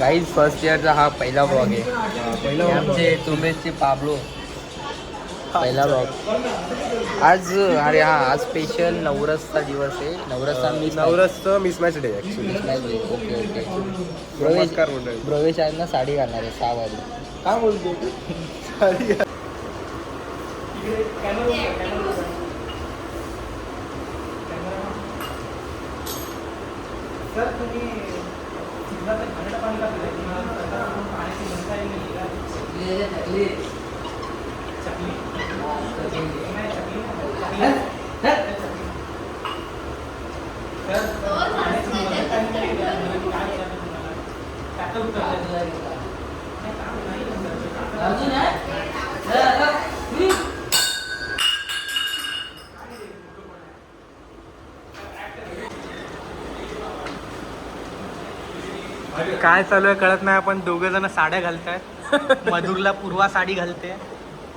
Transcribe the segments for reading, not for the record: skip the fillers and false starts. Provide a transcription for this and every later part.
Guys first इयरचा हा पहिला blog आहे. पहिला हे आमचे तुंबेचे पाबलो पहिला ब्लॉग. आज अरे हा आज स्पेशल नवरसचा दिवस आहे. नवरसचं mismatch day actually. Okay okay. नमस्कार मंडळी. प्रवेश आज ना साडी घालणार आहे 6 वाजता. काय बोलतो सर तुम्ही पाण्याला पाणी लागलं पाण्याची म्हणता येईल चकली काय चालू आहे कळत नाही. आपण दोघे जण साड्या घालताय. मधुरला पूर्वा साडी घालते.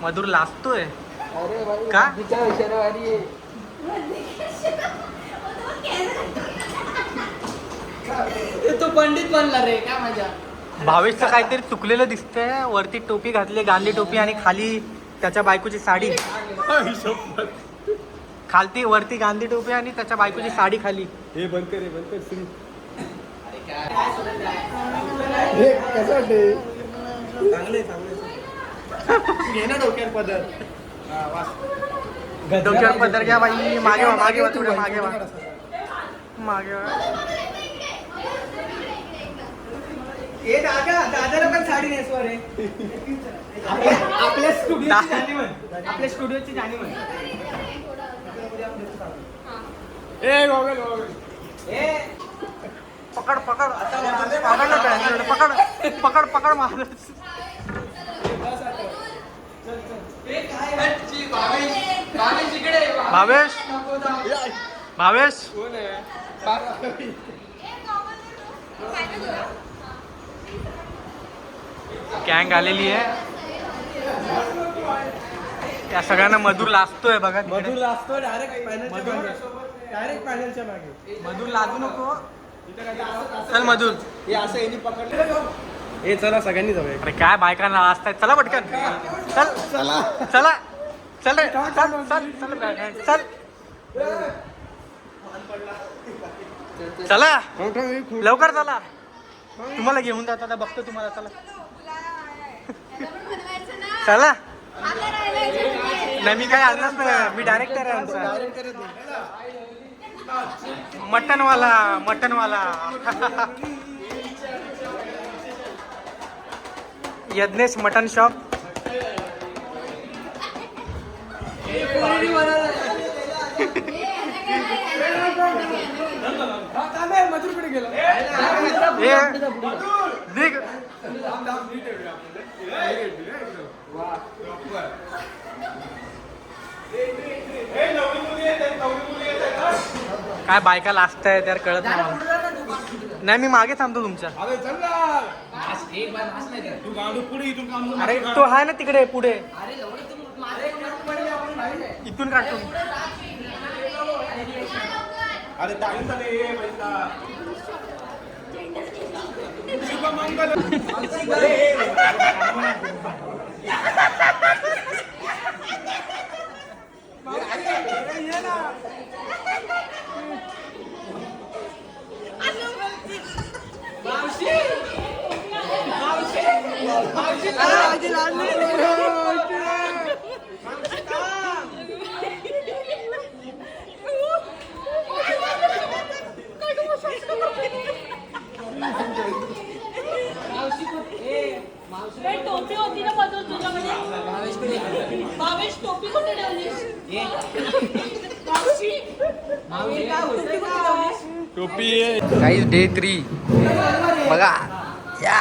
मधुर लाजतोय का? तो पंडित बनला रे काय मजा. भावेशचं काहीतरी चुकलेलं दिसतंय. वरती टोपी घातली, गांधी टोपी, आणि खाली त्याच्या बायकोची साडी. खालती वरती गांधी टोपी आणि त्याच्या बायकोची साडी खाली. हे बंद कर श्री. डोक्यावर पदर घ्या बाई. मागे वा मागे वा थोडं मागे वा मागे वा. दादाला पण साडी नेसवा रे. आपल्या स्टुडिओची जाणी म्हण. पकड पकड पकड पकड पकड मार. भावेश भावेश गँग आलेली आहे. त्या सगळ्यांना मधुर लाजतोय बघा. मधुर लाजतो डायरेक्ट पॅनलच्या मागे. मधुर लाजू नको. चल मधुर. हे असं यांनी पकडलं. हे चला सगळ्यांनी जाऊया. अरे काय बायकांना लाजतायत. चला पटकन. चल चला चला चल रे. चल चल चल चल. चला लवकर चला. तुम्हाला घेऊन जात आता बघतो तुम्हाला. चला चला. नाही मी काय आणलंच नाही. मी डायरेक्टर आहे आमचा. मटनवाला यज्ञेश मटन शॉप. मधुरकडे गेला. काय बायका लाजताय त्यावर कळत नाही मला. नाही मी मागे थांबतो तुमच्या. अरे तो आहे ना तिकडे पुढे. इथून काढतो. अरे टोपी होती ना बदल तुझ्याकडे. भावेश टोपी कुठे ठेवलीस? टोपी. गाईज डे 3 बघा. या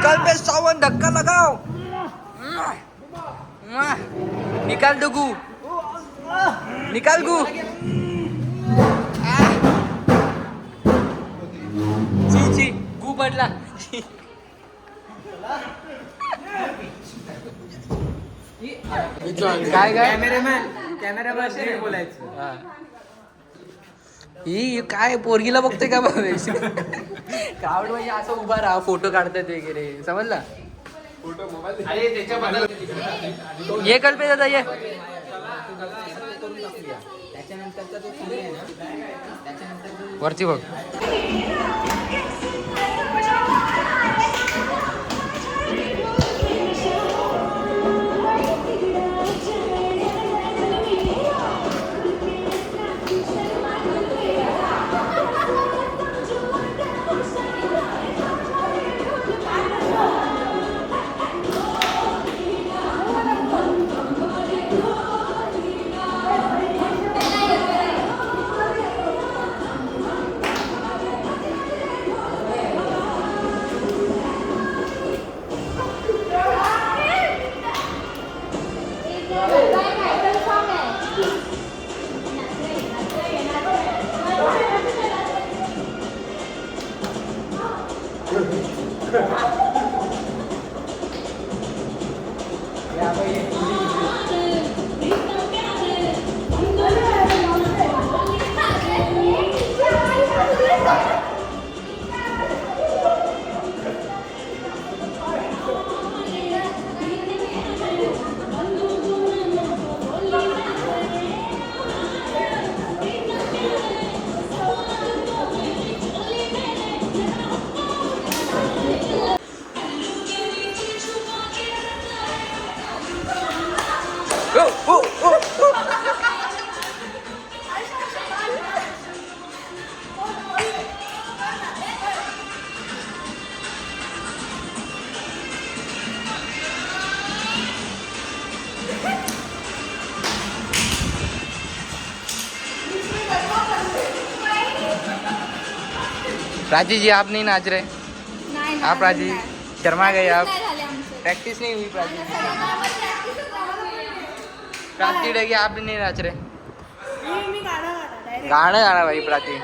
कल्पेश सावंत धक्का लगाव. निकाल डुगू. निकाल गू. ची गू पडला. काय काय कॅमेरामॅन बोलायचं. ही काय पोरगीला बघतोय का भावेश? क्राऊड म्हणजे असं उभा राहा फोटो काढतात वगैरे समजला. ये कल्पे दादा ये. वरची बघ. प्राची जी आप नहीं नाच रहे. आप प्राची शर्मा गए आप. प्रैक्टिस नहीं हुई प्राची. प्राची डगी आप भी नहीं नाच रहे. गाना गाना भाई प्राची.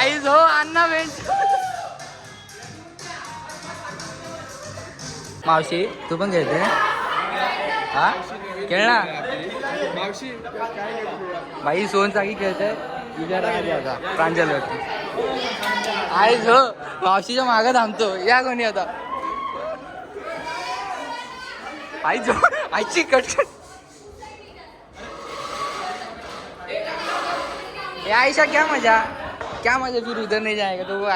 आईज हो अण्णा बेंच. मावशी तू पण खेळते हा खेळ ना. मावशी भाई सोनसागी खेळते विचार आता प्रांजल वरती. आईज हो मावशीच्या मागं थांबतो. या कोणी आता आईज हो आईची कटकट. ये आयशा क्या मजा फिर उधर नहीं जाएगा तो वो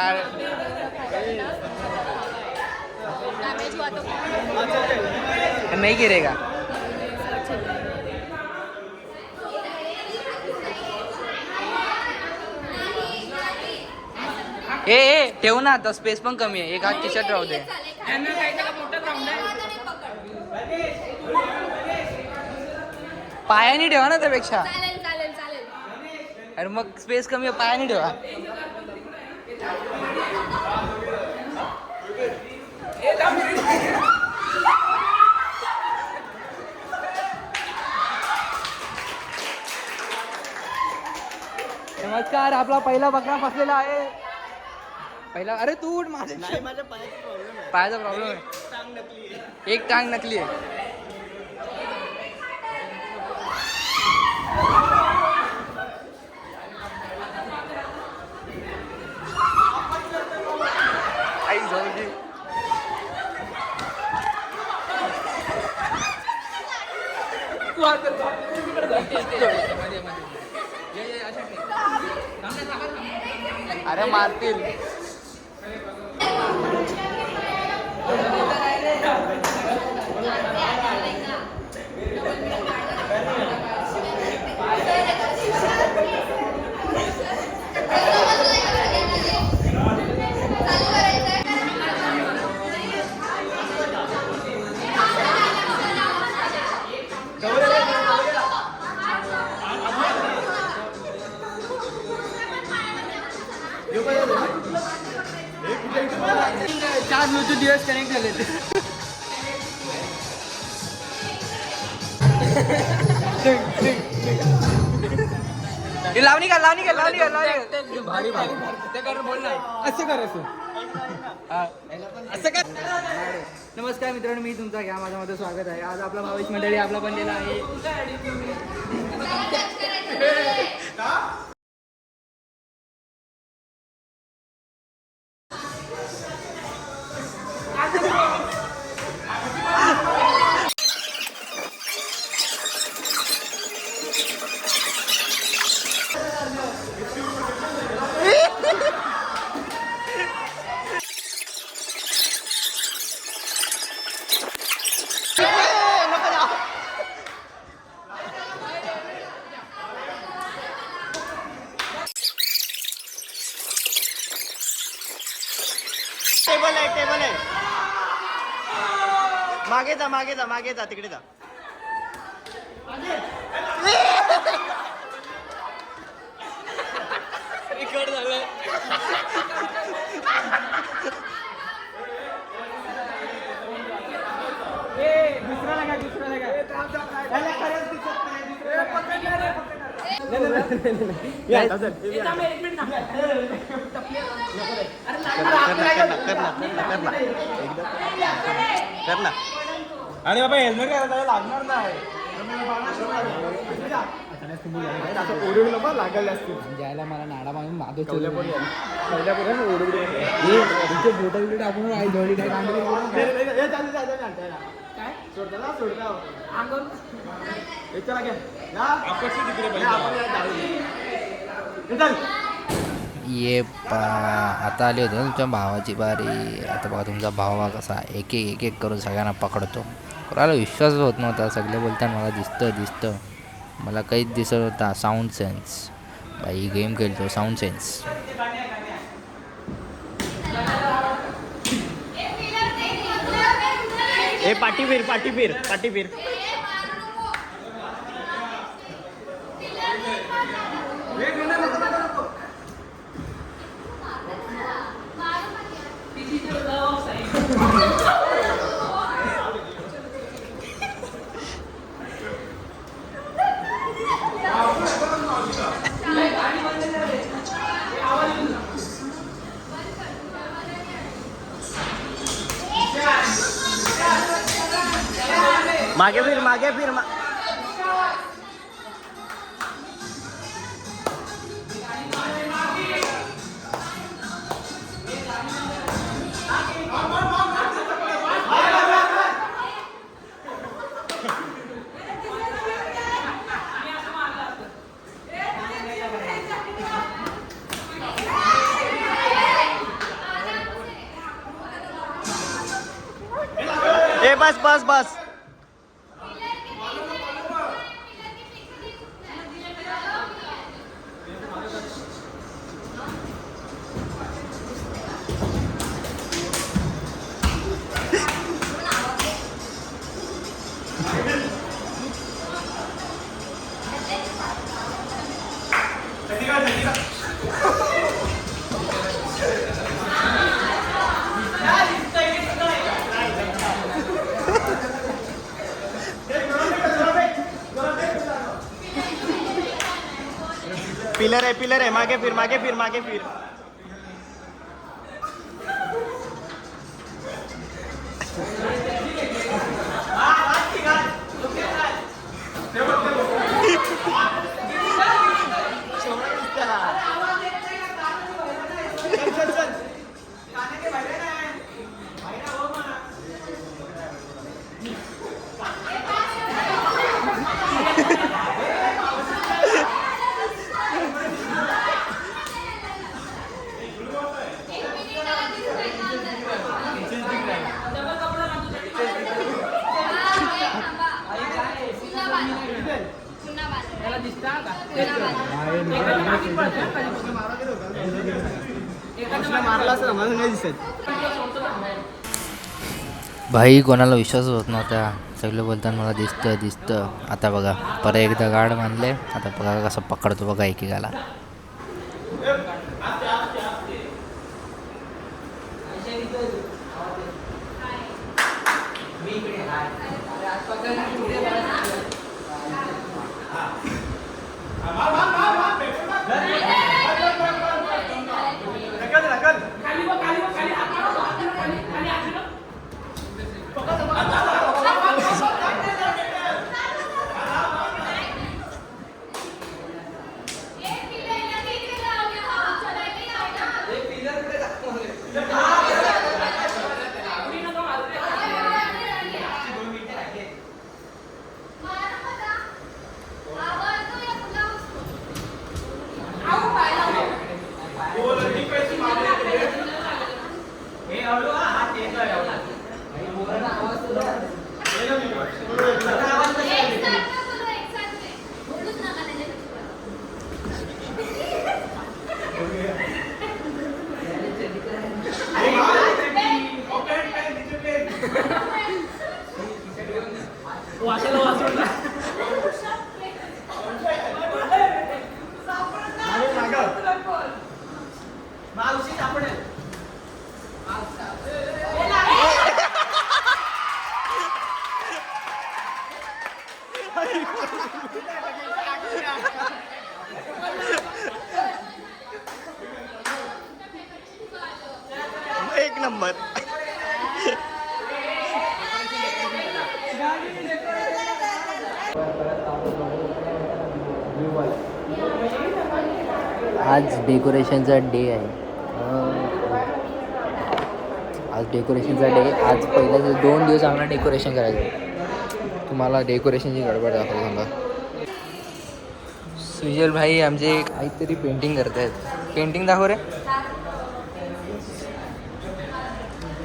नहीं गिरेगा. ए ठेव ना आता स्पेस पण कमी आहे. एक हात टी शर्ट राहू दे. पायाने ठेवा ना त्यापेक्षा. अरे मग स्पेस कमी आहे पायाने ठेवा. नमस्कार. आपला पहिला बकरा फसलेला आहे. पहिला अरे तू उठ. माझ्या पायाचा प्रॉब्लेम आहे. एक टांग नकली आहे. आई जाऊजी अरे मारतील. चार ब्लूटूथ डिव्हाइस कनेक्ट झाले. लावणी का लावणी का लावणी का लावणी भारी भारी ते कर बोल ना असं कर असं असं कर. नमस्कार मित्रांनो, मी तुमचा घ्या माझ्यामध्ये स्वागत आहे. आज आपला भावेश मंडळी आपला बनलेला आहे. टेबल आहे. मागे जा तिकडे जा. रेकॉर्ड झालं. दुसरा लगा कर ना. आणि बाबा हेल्मेट घालायला लागणार नाही. लागले असतील जायला मला नाडा मागून माधव कौल्यापुरी आहे. बोटा बिटा टाकून आई जोडी काय ये आता आली होती ना तुमच्या भावाची बारी. आता बघा तुमचा भाव कसा एक एक करून सगळ्यांना पकडतो. कोणाला विश्वासच होत नव्हता. सगळे बोलतात मला दिसतं. मला काहीच दिसत होता. साऊंड सेन्स बाई गेम खेळतो. साऊंड सेन्स पाठी फिर. मागे फिर. बस. पिलर है. मागे फिर. मारला असं मला नाही दिसत. भाई कोणाला विश्वासच होत नव्हता. सगळे बोलतात मला दिसतं. आता बघा परत एकदा गार्ड बांधले. आता बघा कसं पकडतो बघा एकेकाला. एक नंबर. आज डेकोरेशनचा डे आहे. आज डेकोरेशनचा डे. आज पहिल्या 2 दिवस आम्हाला डेकोरेशन करायचं आहे. तुम्हाला डेकोरेशनची गडबड दाखवतो सांगा. सुजल भाई आमचे काहीतरी पेंटिंग करत आहेत. पेंटिंग दाखव रे.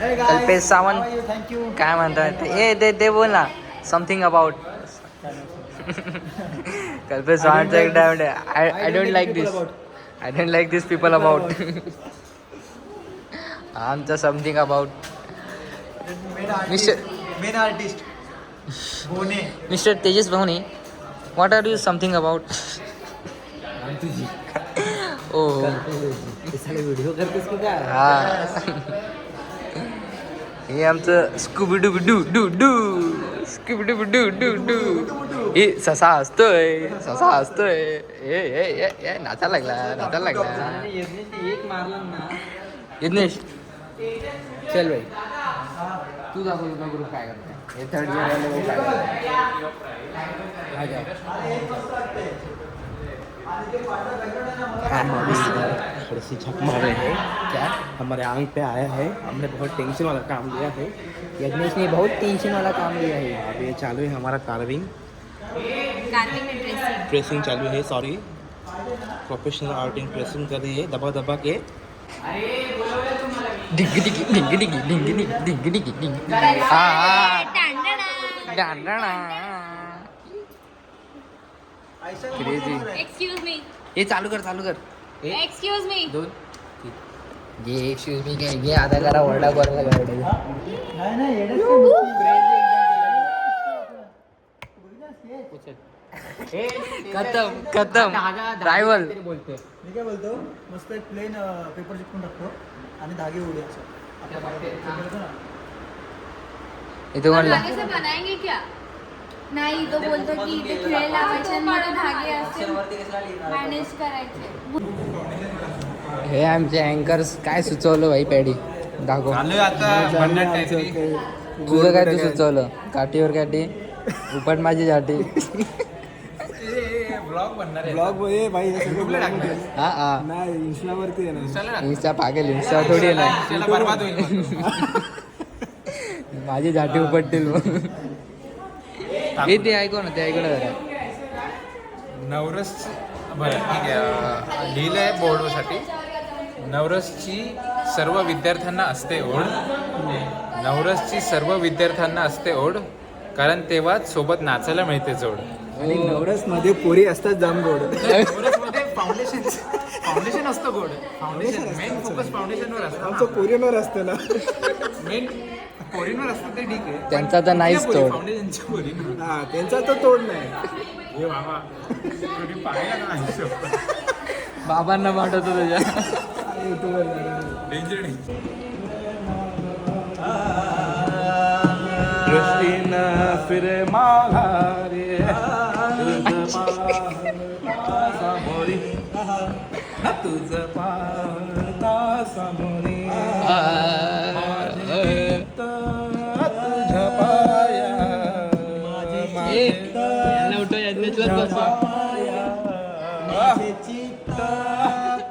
कल्पेश सावंत थँक्यू. काय म्हणतात ते बोल ना. समथिंग अबाउट कल्पेश सावंत एक diamond. I don't like this. I don't like this people about. आमचं समथिंग अबाउट मेन आर्टिस्ट बोने. मिस्टर तेजस भाऊनी. What are you something about. ओ व्हिडिओ करतेस की काय? हा हे आमचं Scooby Doo doo doo Scooby Doo doo doo doo. हे ससा हसतोय. ए नाचायला लागला. एक मारला ना. यज्ञेश चल भाई तू दाखव तुझा ग्रुप काय करतो. हे 3rd इयर वाले लोक काय थोड़ी झक मारे हैं. क्या हमारे आंग पे आया है. हमने बहुत टेंशन वाला काम लिया है. यज्ञेश ने बहुत टेंशन वाला काम लिया है. अब ये चालू है हमारा कार्विंग ड्रेसिंग. प्रेसिंग चालू है. सॉरी प्रोफेशनल आर्टिंग प्रेसिंग कर रही है दबा के. क्रेजी. Excuse me. हे चालू कर. Excuse me. 2 ये एक्सक्यूज मी काय घे. आता करा वरडा गावडे. खतम रायवल. बोलतोय मी काय बोलतो. मस्त एक प्लेन पेपर चिपकून टाकतो आणि धागे उडूया असं. इथे कोणला धागे से बनाएंगे क्या? नाही तो बोलतो की इथे खिळे लावायचे आणि मला धागे असे मॅनेज करायचे. हे आमचे अँकर्स काय सुचवलं भाई पॅडी दाखव. तुझं काय तू सुचवलं. काठीवर काठी उपट माझी जाटी. ब्लॉग भाई हा नाही इंस्टावरती इंस्टा पागेल. इंस्टा थोडी आहे. माझी जाटी उपटतील मग. हे ते ऐकू ना जरा. नवरस बरं ठीक आहे. लिहिलं आहे बोर्डसाठी. नवरसची सर्व विद्यार्थ्यांना असते ओढ. नवरसची सर्व विद्यार्थ्यांना असते ओढ कारण तेव्हाच सोबत नाचायला मिळते जोड. आणि नवरस मध्ये पोरी असतात जाम गोड. मध्ये फाउंडेशन असतं गोड. फाउंडेशन मेन फोकस फाउंडेशनवर असतं. आमचं पोरींवर असतं ना. मेन पोरींवर असतं ते ठीक आहे. त्यांचा तर नाहीच तोड. फाउंडेशनच्या पोरींवर. हा त्यांचा तर तोड नाही. हे बाबा तुम्ही पाहिला का आयुष्य? बाबांना पाठवतो तुझ्या. डेंजर दृष्टीनं फिर माघारे समोरी तुझं पाहता समोरी तुझ्या पाया माझे चित्त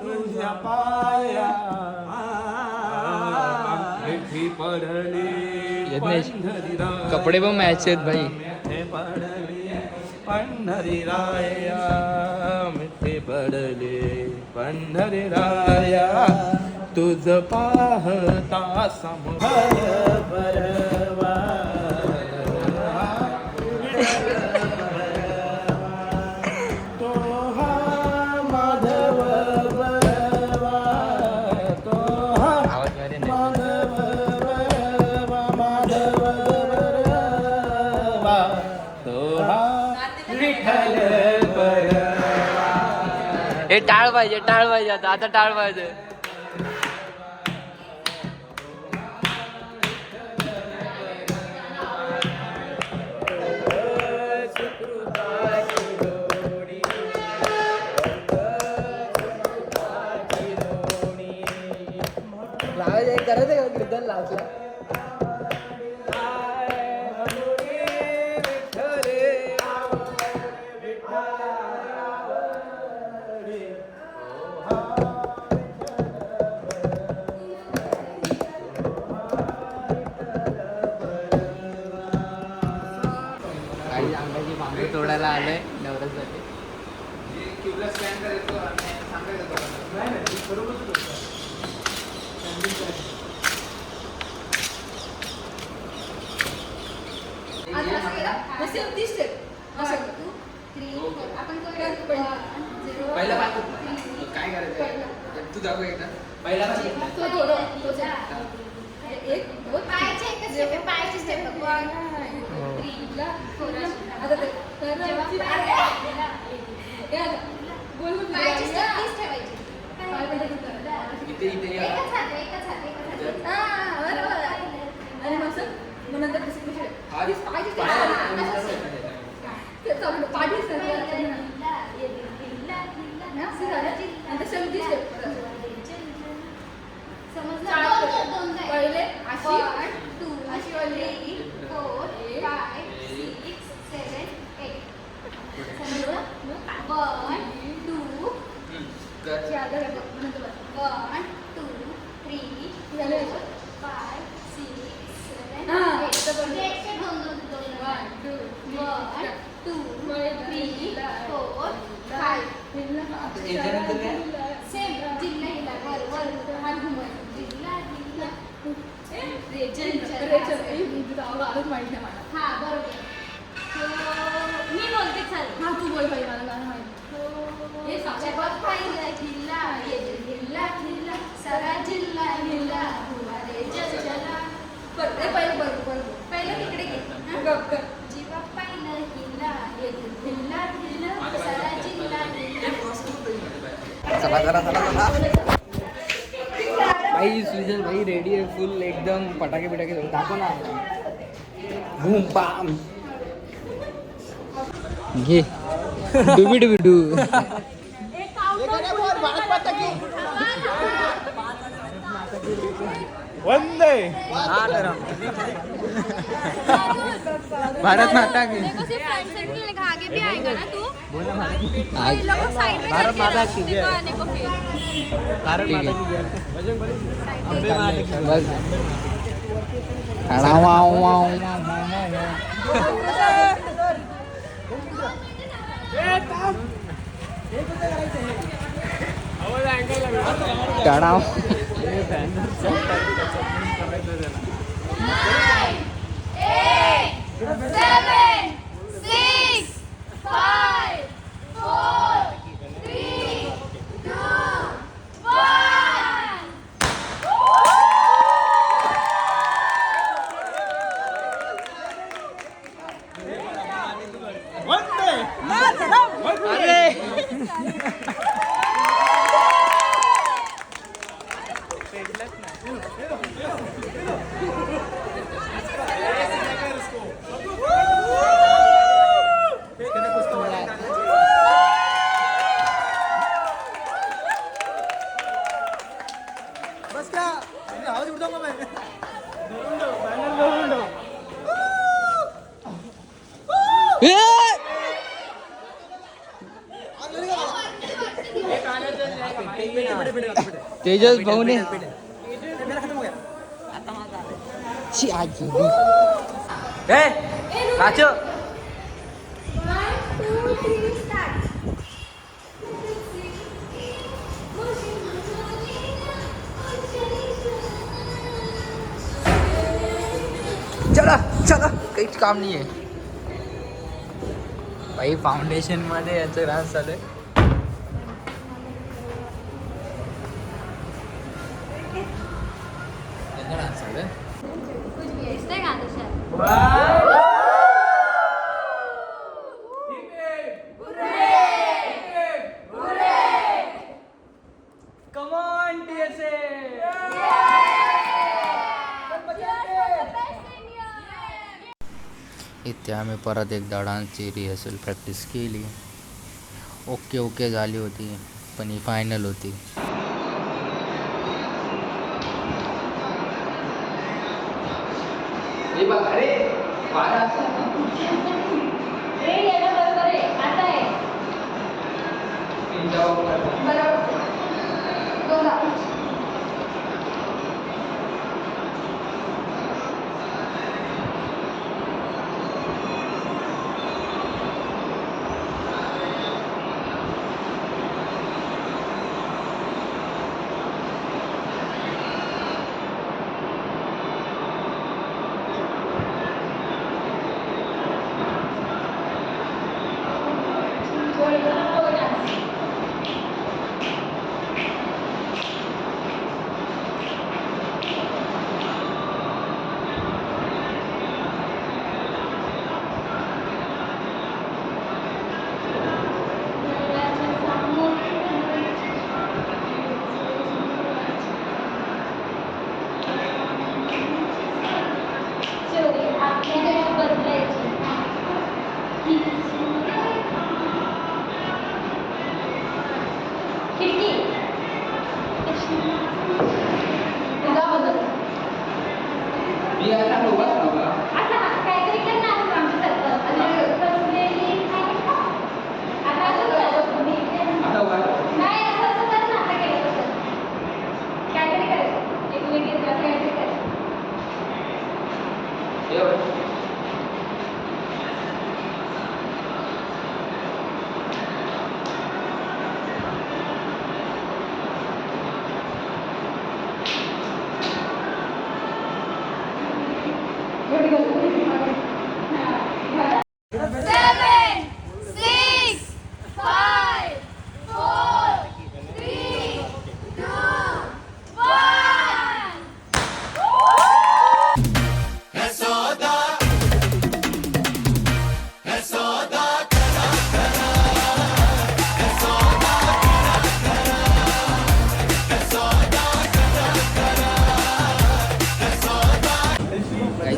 तुझ्या पाया मिठी पडली कपडे पण मॅच आहेत भाई. मिठे पडले पंढरी राया मिठे पडले पंढरी राया तुझ पाहता समोर तो हा माधव बरवा तो हा माधव बरवा माधव बरवा तो हा विठ्ठल बरवा. हे टाळ पाहिजे आता टाळ पाहिजे. करायचं का कीर्तन लावला. काही आंब्याची बांबू तोडायला आलंय नवरासाठी. काय करायचं तू दाखव एकदा. पहिला पायाचे एकच step आहे, पायाचे step आहे. 1, 2, 3. पायाचे step तीच ठेवायची. एकच हात. हा, बरोबर. आणि मग नंतर पहिले अशी 2 अशी 3 4 5 6 7 8 समजलं. 1 2 ची आधार 1 2 3 झालं 5 6 7 8 1 2 2 3 4 5 सेम जिल्हा हिला वर हात घुमवायचा. जिल्हा माहित नाही मला. हा बरोबर. मी बोलते चालेल. हा तू बोल पाहिजे मला गाणं माहिती. हे जगात पाहिला जिल्हा जिल्हा जिल्हा सगळा जिल्हा जिल्हा रे जल जला. पहिलं तिकडे घे. जीवा पाहिलं जिल्हा जिल्हा जिल्हा सगळा जिल्हा भाई सुजल भाई रेडी आहे फुल एकदम. पटाके बिटाके दाखव ना. बूम बाम घे डुबी डुबी डू. वंदे भारत माता की आगे भी आएगा ना तू. आज भारत माता की जय. बस टाळाव. 8 7 6 5 तेजस भाऊने राजू चला चला काहीच काम नाही आहे भाई. फाउंडेशन मध्ये याचं डान्स चालू आहे. दिसतंय का तशा? Come on, TSA! इथे आम्ही परत एकदा डान्सची रिहर्सल प्रॅक्टिस केली. ओके झाली होती, पण ही फायनल होती.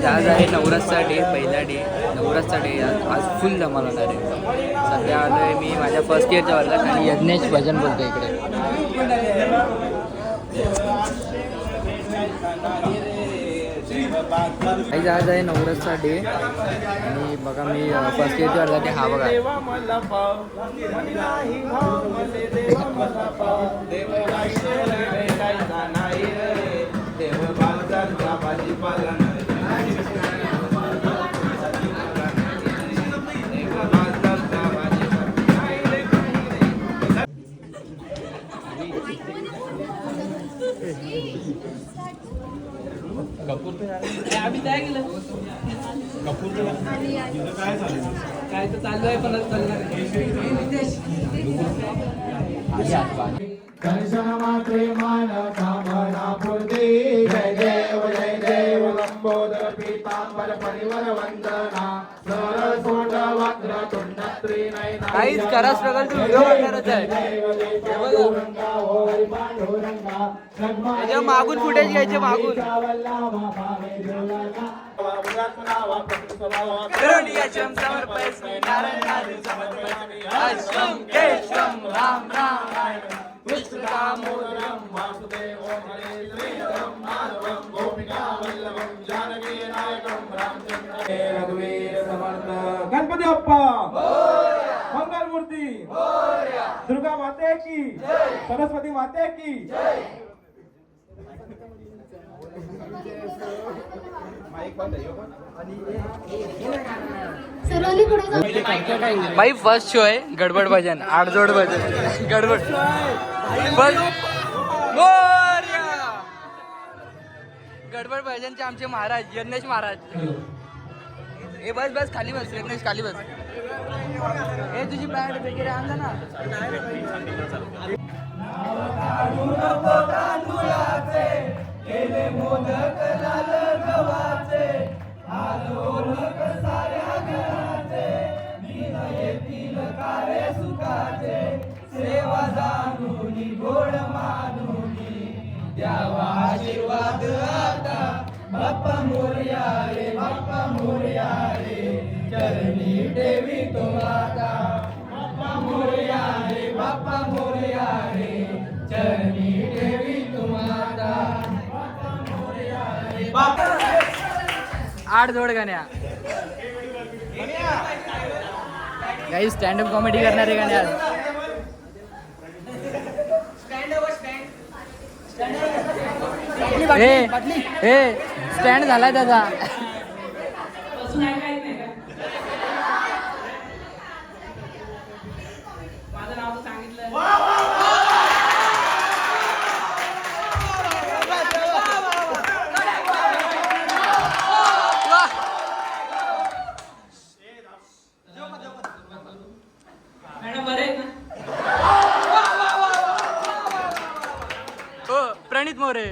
आज आहे नवरासचा डे, पहिला डे, नवरासचा डे. आज फुल धमाल होणार आहे. सध्या आलो आहे मी माझ्या फर्स्ट इयरच्या वर्गात आणि यज्ञेश भजन बोलतो इकडे. आज आहे नवरासचा डे आणि बघा मी फर्स्ट इयरच्या वर्गात आहे. हा बघा काय तर चालू आहे पण मात्रे मान कामना पूर्ती. जय देव लंबोदर पीतांबर परिवर वंदना सरस्वत वक्र तुंड त्रिनयना. काहीच करा स्ट्रगल टू व्हिडिओ बनणारच आहे. त्याच्या मागून फुटेज घ्यायचे मागून. राम राम गणपती बाप्पा मंगल मूर्ती दुर्गा माते की सरस्वती माते की सर्वांनी पुढे जाऊ. भाई फर्स्ट शो आहे गडबड भजन आडजोड भजन गडबड बस मोरया. गडबड भजनचे आमचे महाराज यज्ञेश महाराज. ए बस बस खाली बस यज्ञेश खाली बस. ए तुझी बँड वगैरे आणलं ना. आडजोड गाण्या काही स्टँडअप कॉमेडी करणारे गाणे आज. हे स्टँड झालाय त्याचा. प्रणित मोरे.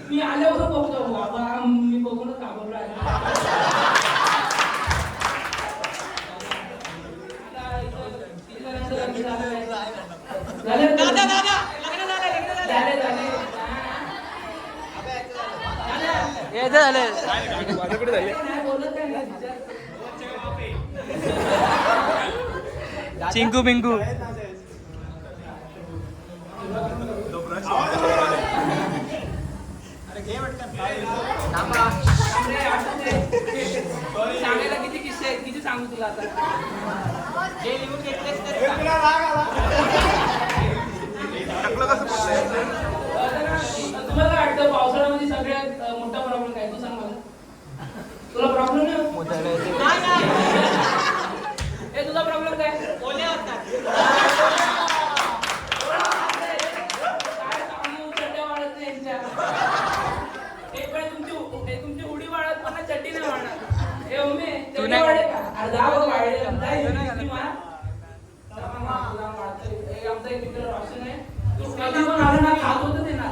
मी आल्यावर बघतो बाबा मी बघूनच घाबरलो आहे. चिंकू पिंकू सांगायला किती किस्से आहेत किती सांगू तुला आता. जे लिहून घेतलेस तर तुम्हाला काय वाटतं पावसाळ्यामध्ये सगळ्यात मोठा प्रॉब्लेम काय तू सांग मला. तुला प्रॉब्लेम नाही. हे तुझा प्रॉब्लेम काय ओल्या होतात. काय सांगू चड्ड्या वाढत नाही यांच्या. एक वेळ तुमची उडी वाढत पण चड्डी नाही वाढणार. हे उमे चड्डी वाढे का अरे जा बघ वाढले आमचा एक मित्र रोशन आहे. तू कधी पण आला ना खात होतं ते ना.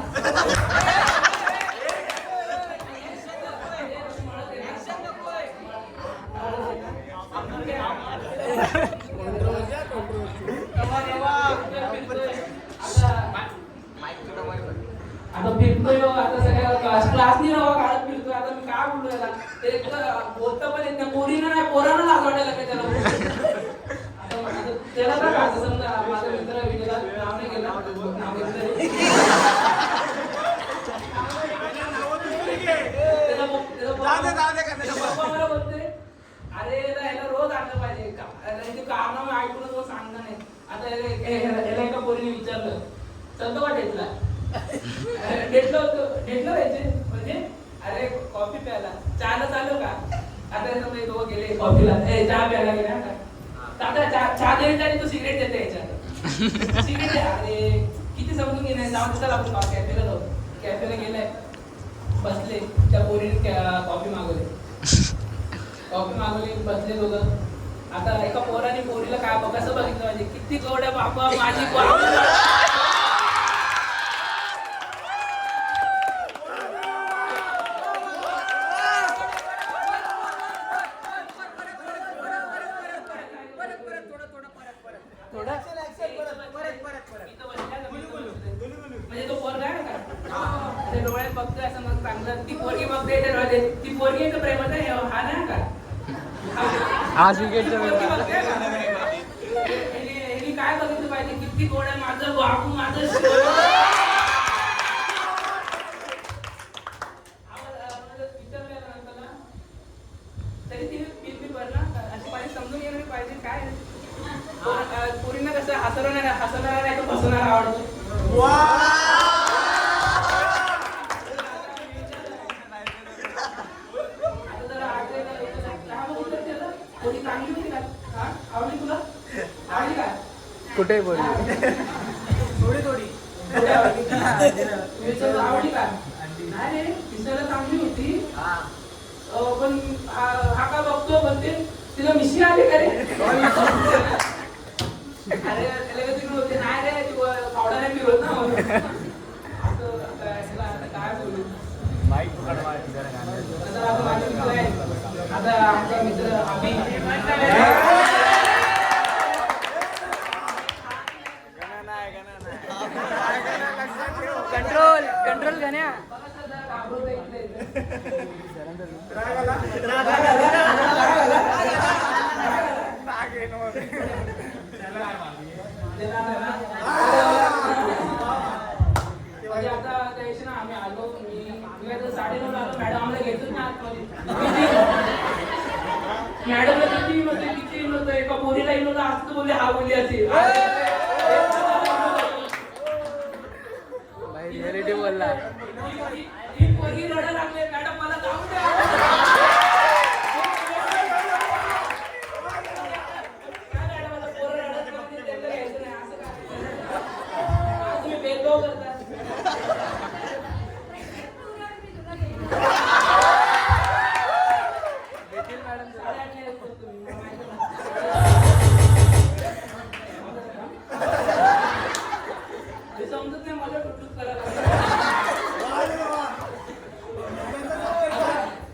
आता फिरतोय आता सगळ्या क्लासनी नावा काढत फिरतोय. आता मी काय बोलू याला ते बोलतं पण येत नाही. पोरीनं नाही पोरानं लाज वाटायला काय त्याला. त्याला तर काय समजा माझा मित्र विजयला नाव नाही गेला नाव मला बोलते अरे याला रोज आणलं पाहिजे कारण ऐकून तो सांगणार नाही. आता याला एका पोरीने विचारलं चलतो का डेटला. डेटला व्हायचे म्हणजे अरे कॉफी प्यायला चहाला चालू का. आता समजा दोघं गेले कॉफीला चहा प्यायला गेला का चहा द्यायचा आणि तो सिगरेट देते याच्यात. सिगरेट अरे किती समजून घेणार जाऊन चला आपण कॅफेला जाऊ. कॅफेला गेलाय बसले त्या पोरीने कॉफी मागवली. कॉफी मागवली बसले दोघं. आता एका पोराने पोरीला काय कसं बघितलं पाहिजे किती गोड आहे बाबा माझी म्हणजे तो पोरगा आहे का डोळ्यात बघतोय असं मग चांगलं ती पोरगी बघते ती पोरगी प्रेमात आहे हा नाही का आज विकेटच्या वेळेला यांनी काय बघितलं पाहिजे किती गोड आहे माझं बाबू माझं तरी तिने पी भरला अशी माझी समजून घेणार पाहिजे काय पोरींना कसं हसवणार नाही तर फसवणार आवडतं कोणी चांगली होती का आवडली तुला आवडली का कुठे बोलली थोडी आवडली का नाही रे दिसायला चांगली होती पण हा का बघतो म्हणते तिला मिशी आली का रे अरे त्याला तिकडे होते नाही रे तू पावडा नाही फिरवत ना म्हणून असं आता काय बोलू आता आमचा मित्र आम्ही कंट्रोल गण्या म्हणजे आता त्याशी ना आम्ही आलो मी 9:30 आलो मॅडम आम्हाला घेतच ना आतमध्ये मॅडमला किती नव्हतं एका पोरीला येईल नव्हतं असं बोलले हा बोलली असेल रिलेटिव्ह बोलला ही पोरगी रडायला लागले मॅडम मला जाऊ द्या काय मॅडम आता पोरं रडत नाही त्यांना घ्यायचं नाही असं काय तुम्ही भेदभाव करता समजत नाही मला टुटूच करायला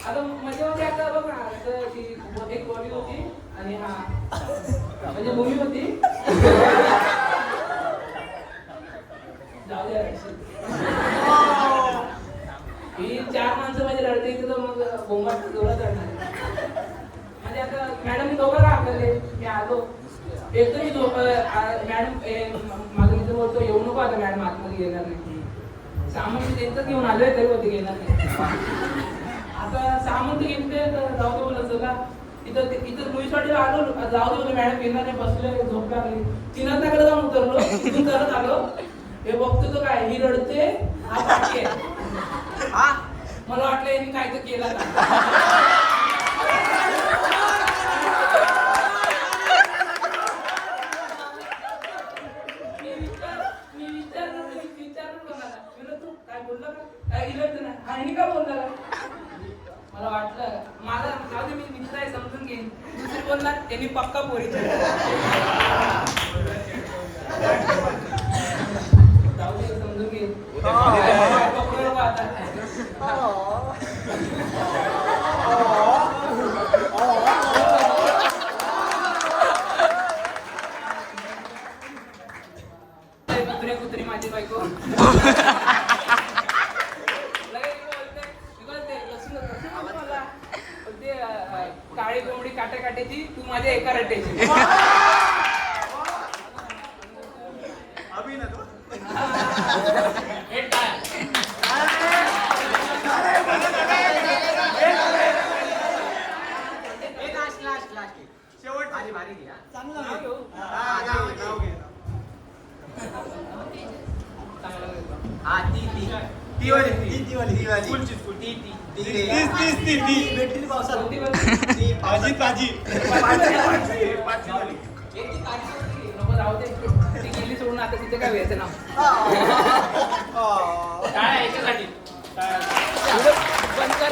आता मध्ये आता बघ ना असं ती एक बॉडी होती आणि हा म्हणजे भूमी होती जाऊ द्या ही 4 माणसं माझी रडते इथे तर मग बोंबाट जोरात रडणार म्हणजे आता मॅडम मी दोघं राहले मी आलो एकतर मी मॅडम माझा मित्र बोलतो येऊ नको आता मॅडम आतमध्ये येणार नाही सामान मी त्यांचं घेऊन आलोय तरी होते घेणार नाही आता सामान तर घेते जाऊ दे बोलत का इथं मुलीसाठी आलो जाऊ दे बोलले मॅडम येणार नाही बसले झोप लागली चिन्हाकडे जाऊन उतरलो तिथून करत आलो हे बघतो तर काय ही रडते हा पाठी आहे मला वाटलं यांनी काय तर केलं का मला वाटलं माझा जाऊ दे मी मित्र आहे समजून घेईन दुसरी बोलणार त्यांनी पक्का पोरी जाऊ दे समजून घेईन आता कुत्री माझी बायको काळी कोंबडी काट्याची तू माझ्या एका रट्ट्याची गेली सोडून आता तिथे काय व्हायचं ना काय याच्यासाठी बंद कर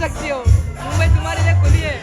सकती हो, मुंबई तुम्हारे लिए खुली है।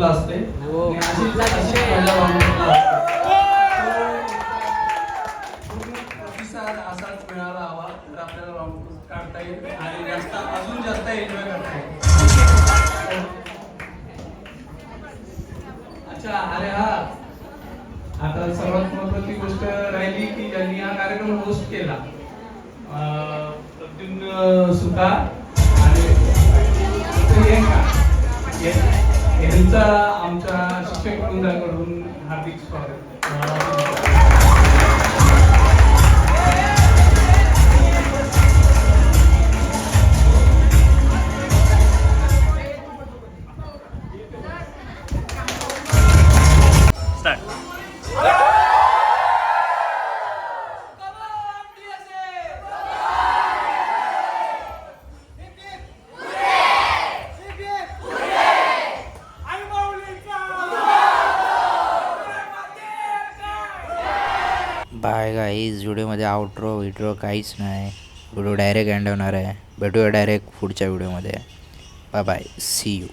असते आणि अशीच पहिला वामनपूरला प्रतिसाद असाच मिळाला हवा तर आपल्याला वामनपूर काढता येईल आणि जास्त अजून जास्त एन्जॉय करता येईल. अच्छा अरे हा आता सर्वात महत्त्वाची गोष्ट राहिली की ज्यांनी हा कार्यक्रम होस्ट केला प्रद्युम्न सुतार आणि प्रियंका यांचा आमच्या शिक्षक वृंदाकडून हार्दिक स्वागत. बाय गाईज, व्हिडिओमध्ये आउट्रो काहीच नाही. व्हिडिओ डायरेक्ट एंड होणार आहे. भेटूया डायरेक्ट पुढच्या व्हिडिओमध्ये. Bye bye, see you.